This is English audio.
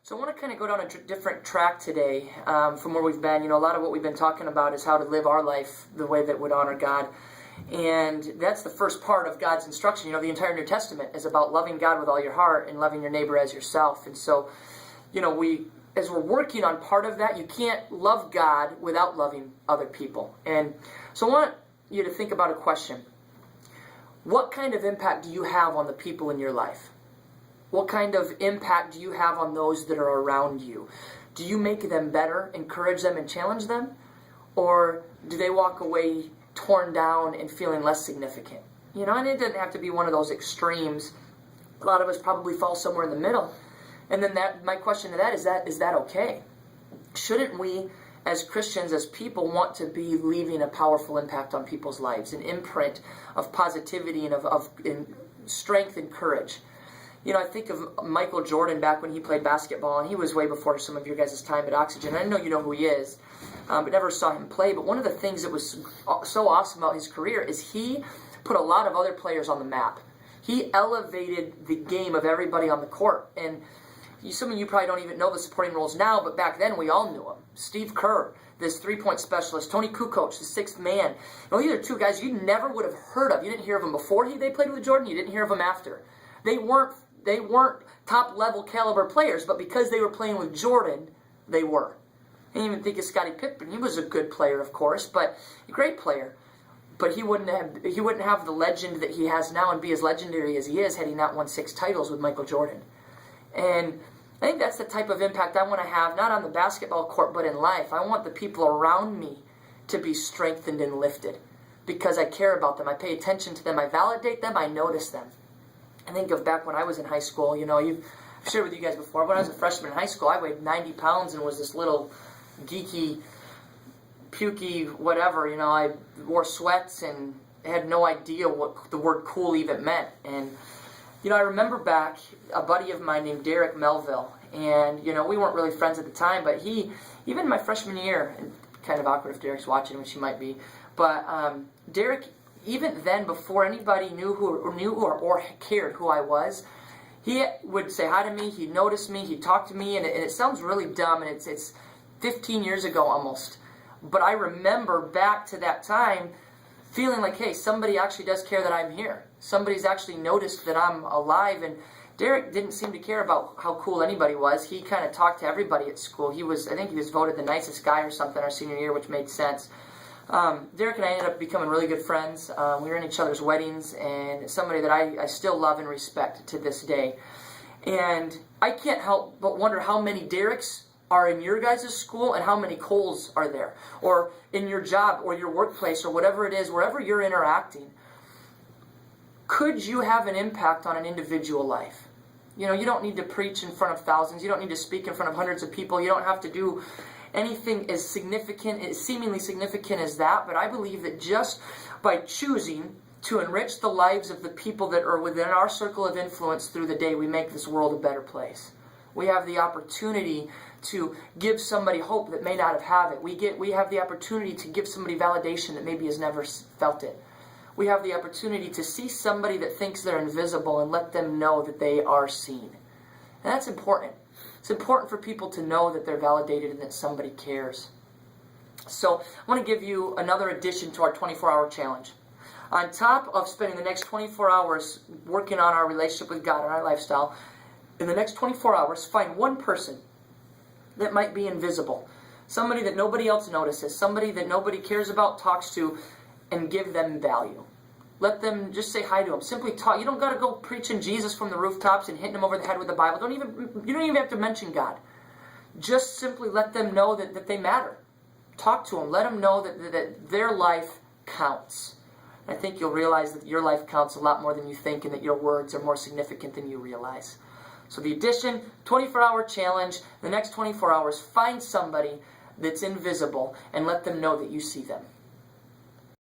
So I want to kind of go down a different track today from where we've been. You know, a lot of what we've been talking about is how to live our life the way that would honor God. And that's the first part of God's instruction. You know, the entire New Testament is about loving God with all your heart and loving your neighbor as yourself. And so, you know, as we're working on part of that, you can't love God without loving other people. And so I want you to think about a question. What kind of impact do you have on the people in your life? What kind of impact do you have on those that are around you? Do you make them better, encourage them, and challenge them? Or do they walk away torn down and feeling less significant? You know, and it doesn't have to be one of those extremes. A lot of us probably fall somewhere in the middle. And then my question to that is that okay? Shouldn't we, as Christians, as people, want to be leaving a powerful impact on people's lives, an imprint of positivity and of strength and courage? You know, I think of Michael Jordan back when he played basketball, and he was way before some of your guys' time at Oxygen. I know you know who he is, but never saw him play. But one of the things that was so awesome about his career is he put a lot of other players on the map. He elevated the game of everybody on the court. And some of you probably don't even know the supporting roles now, but back then we all knew him. Steve Kerr, this three-point specialist. Tony Kukoc, the sixth man. You know, these are two guys you never would have heard of. You didn't hear of them before they played with Jordan. You didn't hear of them after. They weren't top-level caliber players, but because they were playing with Jordan, they were. I didn't even think of Scottie Pippen. He was a good player, of course, but a great player. But he wouldn't have the legend that he has now and be as legendary as he is had he not won 6 titles with Michael Jordan. And I think that's the type of impact I want to have, not on the basketball court, but in life. I want the people around me to be strengthened and lifted because I care about them. I pay attention to them. I validate them. I notice them. I think of back when I was in high school. You know, I've shared with you guys before. When I was a freshman in high school, I weighed 90 pounds and was this little geeky, pukey, whatever. You know, I wore sweats and had no idea what the word cool even meant. And, you know, I remember back a buddy of mine named Derek Melville. And, you know, we weren't really friends at the time, but even my freshman year, and kind of awkward if Derek's watching, which he might be, but Derek, even then, before anybody knew or cared who I was, he would say hi to me, he'd notice me, he'd talk to me, and it sounds really dumb, and it's 15 years ago almost. But I remember back to that time feeling like, hey, somebody actually does care that I'm here. Somebody's actually noticed that I'm alive, and Derek didn't seem to care about how cool anybody was. He kind of talked to everybody at school. I think he was voted the nicest guy or something our senior year, which made sense. Derek and I ended up becoming really good friends. We were in each other's weddings, and somebody that I still love and respect to this day. And I can't help but wonder how many Dereks are in your guys' school and how many Coles are there, or in your job or your workplace or whatever it is, wherever you're interacting. Could you have an impact on an individual life? You know, you don't need to preach in front of thousands. You don't need to speak in front of hundreds of people. You don't have to do anything as significant, as seemingly significant as that, but I believe that just by choosing to enrich the lives of the people that are within our circle of influence through the day, we make this world a better place. We have the opportunity to give somebody hope that may not have it. We have the opportunity to give somebody validation that maybe has never felt it. We have the opportunity to see somebody that thinks they're invisible and let them know that they are seen. And that's important. It's important for people to know that they're validated and that somebody cares. So I want to give you another addition to our 24-hour challenge. On top of spending the next 24 hours working on our relationship with God and our lifestyle, in the next 24 hours, find one person that might be invisible. Somebody that nobody else notices. Somebody that nobody cares about, talks to, and give them value. Let them just say hi to them. Simply talk. You don't got to go preaching Jesus from the rooftops and hitting them over the head with the Bible. You don't even have to mention God. Just simply let them know that they matter. Talk to them. Let them know that their life counts. And I think you'll realize that your life counts a lot more than you think and that your words are more significant than you realize. So the addition, 24-hour challenge, the next 24 hours, find somebody that's invisible and let them know that you see them.